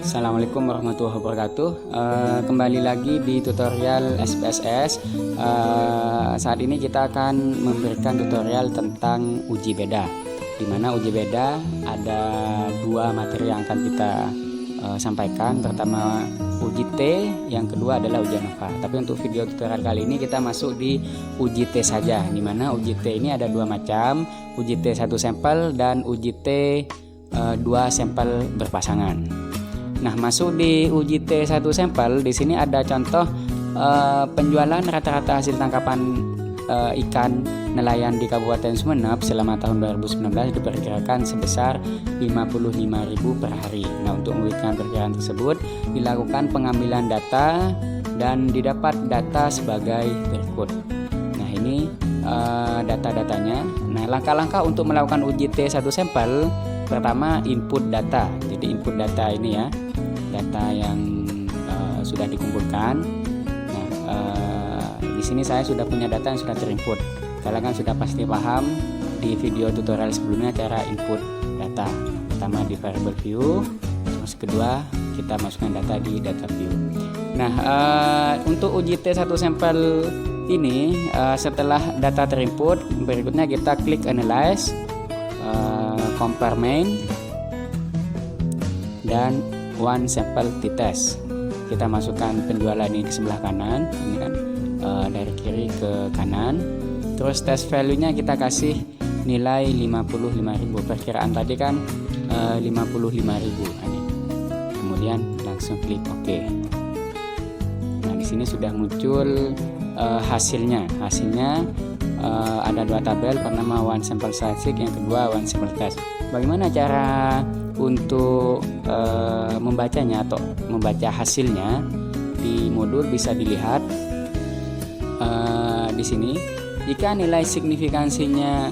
Assalamualaikum warahmatullahi wabarakatuh. Kembali lagi di tutorial SPSS. Saat ini kita akan memberikan tutorial tentang uji beda, di mana uji beda ada dua materi yang akan kita sampaikan. Pertama uji T, yang kedua adalah ujian NOVA. Tapi untuk video tutorial kali ini kita masuk di uji T saja, di mana uji T ini ada dua macam, uji T 1 sampel dan uji T 2 sampel berpasangan. Nah, masuk di uji T 1 sampel, di sini ada contoh penjualan rata-rata hasil tangkapan ikan nelayan di Kabupaten Sumeneb selama tahun 2019 diperkirakan sebesar 55.000 per hari. Nah, untuk memberikan perkiraan tersebut dilakukan pengambilan data dan didapat data sebagai berikut. Nah, ini data-datanya. Nah, langkah-langkah untuk melakukan uji T 1 sampel, pertama input data. Jadi input data ini ya, data yang sudah dikumpulkan. Nah, di sini saya sudah punya data yang sudah terinput. Kalian kan sudah pasti paham di video tutorial sebelumnya cara input data. Pertama di variable view, terus kedua kita masukkan data di data view. Nah, untuk uji T 1 sampel ini setelah data terinput, berikutnya kita klik analyze, compare main, dan one sample t-test. Kita masukkan penjualan ini ke sebelah kanan, ini kan dari kiri ke kanan. Terus test value-nya kita kasih nilai 55.000. Perkiraan tadi kan 55.000. Kemudian langsung klik OK. Nah, di sini sudah muncul hasilnya. Hasilnya ada dua tabel, pertama one sample statistic, yang kedua one sample test. Bagaimana cara untuk membacanya atau membaca hasilnya? Di modul bisa dilihat di sini. Jika nilai signifikansinya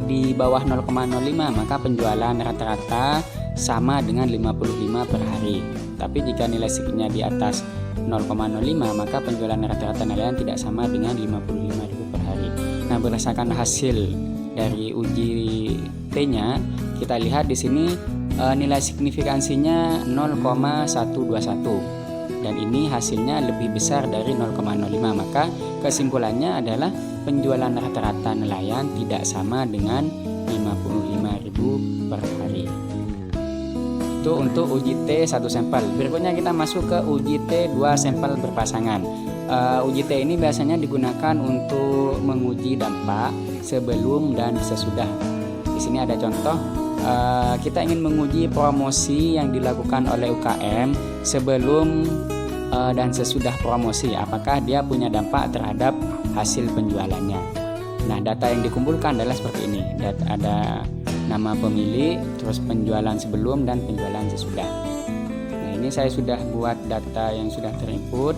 di bawah 0,05, maka penjualan rata-rata sama dengan 55 per hari. Tapi jika nilai signifikannya di atas 0,05, maka penjualan rata-rata nelayan tidak sama dengan 55.000 per hari. Nah, berdasarkan hasil dari uji T-nya, kita lihat di sini nilai signifikansinya 0,121 dan ini hasilnya lebih besar dari 0,05. Maka kesimpulannya adalah penjualan rata-rata nelayan tidak sama dengan 55.000 per hari. Itu untuk uji T 1 sampel. Berikutnya kita masuk ke uji T 2 sampel berpasangan. Uji T ini biasanya digunakan untuk menguji dampak sebelum dan sesudah. Di sini ada contoh, kita ingin menguji promosi yang dilakukan oleh UKM sebelum dan sesudah promosi, apakah dia punya dampak terhadap hasil penjualannya. Nah, data yang dikumpulkan adalah seperti ini. Ada nama pemilik, terus penjualan sebelum dan penjualan sesudah. Nah, ini saya sudah buat data yang sudah terinput.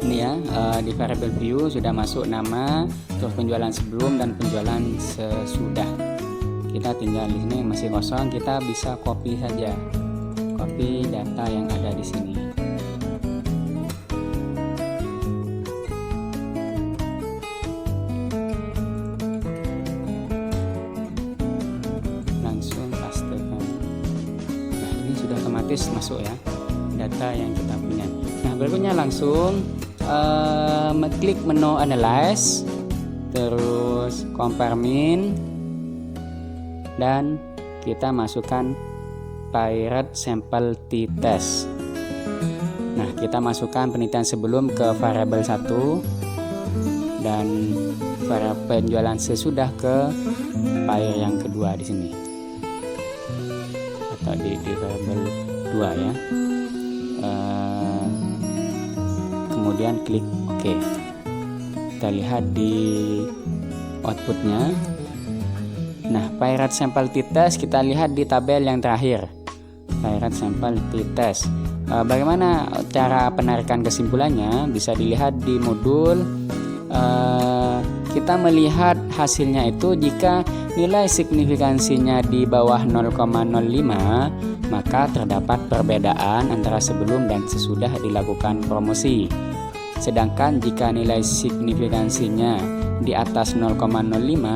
Ini ya, di variable view sudah masuk nama, terus penjualan sebelum dan penjualan sesudah. Kita tinggal di sini masih kosong, kita bisa copy saja, copy data yang ada di sini. Langsung pastekan. Nah, ini sudah otomatis masuk ya data yang kita punya. Nah, berikutnya langsung klik menu analyze, terus compare mean, dan kita masukkan pirate sample t-test. Nah, kita masukkan penelitian sebelum ke variable 1 dan penjualan sesudah ke pair yang kedua di sini, atau di variable 2 ya. Kemudian klik OK. Kita lihat di outputnya. Nah, pirate sample t-test kita lihat di tabel yang terakhir, pirate sample t-test. Bagaimana cara penarikan kesimpulannya? Bisa dilihat di modul. Kita melihat hasilnya itu jika nilai signifikansinya di bawah 0,05, maka terdapat perbedaan antara sebelum dan sesudah dilakukan promosi. Sedangkan jika nilai signifikansinya di atas 0,05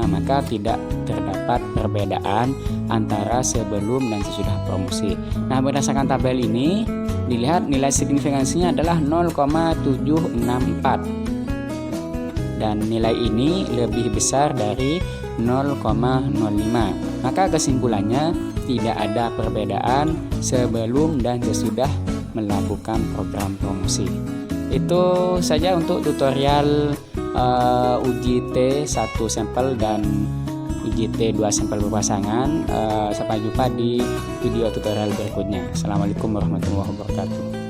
maka tidak terdapat perbedaan antara sebelum dan sesudah promosi. Nah, berdasarkan tabel ini dilihat nilai signifikansinya adalah 0,764 dan nilai ini lebih besar dari 0,05. Maka kesimpulannya tidak ada perbedaan sebelum dan sesudah melakukan program promosi. Itu saja untuk tutorial uji T1 sampel dan uji T2 sampel berpasangan. Sampai jumpa di video tutorial berikutnya. Assalamualaikum warahmatullahi wabarakatuh.